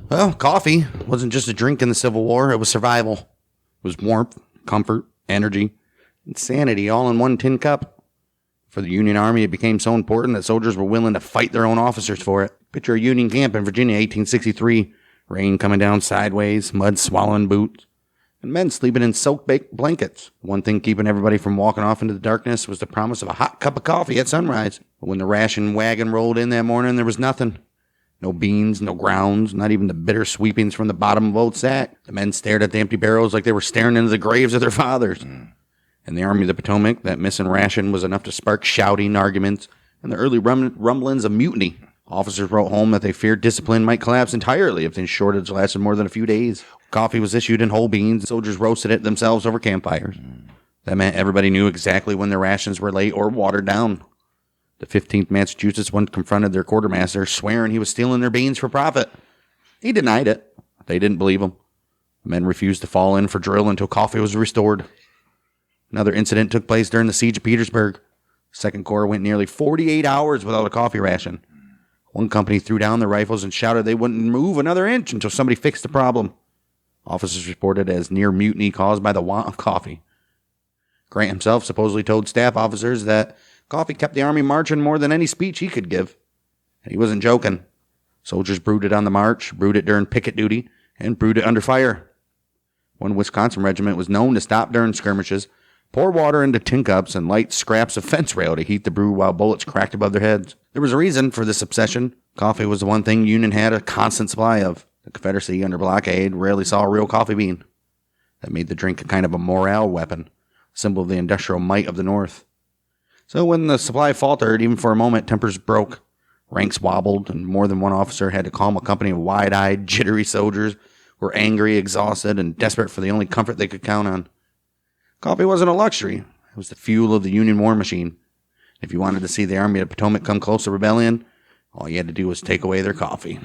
Well, coffee wasn't just a drink in the Civil War, it was survival. It was warmth, comfort, energy, and sanity all in one tin cup. For the Union Army, it became so important that soldiers were willing to fight their own officers for it. Picture a Union camp in Virginia, 1863. Rain coming down sideways, mud swallowing boots, and men sleeping in soaked blankets. One thing keeping everybody from walking off into the darkness was the promise of a hot cup of coffee at sunrise. But when the ration wagon rolled in that morning, there was nothing. No beans, no grounds, not even the bitter sweepings from the bottom of old sack. The men stared at the empty barrels like they were staring into the graves of their fathers. In the Army of the Potomac, that missing ration was enough to spark shouting, arguments, and the early rumblings of mutiny. Officers wrote home that they feared discipline might collapse entirely if the shortage lasted more than a few days. Coffee was issued in whole beans. Soldiers roasted it themselves over campfires. That meant everybody knew exactly when their rations were late or watered down. The 15th Massachusetts once confronted their quartermaster, swearing he was stealing their beans for profit. He denied it. They didn't believe him. The men refused to fall in for drill until coffee was restored. Another incident took place during the siege of Petersburg. Second Corps went nearly 48 hours without a coffee ration. One company threw down their rifles and shouted they wouldn't move another inch until somebody fixed the problem. Officers reported it as near mutiny caused by the want of coffee. Grant himself supposedly told staff officers that coffee kept the Army marching more than any speech he could give. And he wasn't joking. Soldiers brewed it on the march, brewed it during picket duty, and brewed it under fire. One Wisconsin regiment was known to stop during skirmishes, pour water into tin cups, and light scraps of fence rail to heat the brew while bullets cracked above their heads. There was a reason for this obsession. Coffee was the one thing Union had a constant supply of. The Confederacy, under blockade, rarely saw a real coffee bean. That made the drink a kind of a morale weapon, a symbol of the industrial might of the North. So when the supply faltered, even for a moment, tempers broke. Ranks wobbled, and more than one officer had to calm a company of wide-eyed, jittery soldiers who were angry, exhausted, and desperate for the only comfort they could count on. Coffee wasn't a luxury. It was the fuel of the Union war machine. If you wanted to see the Army of the Potomac come close to rebellion, all you had to do was take away their coffee.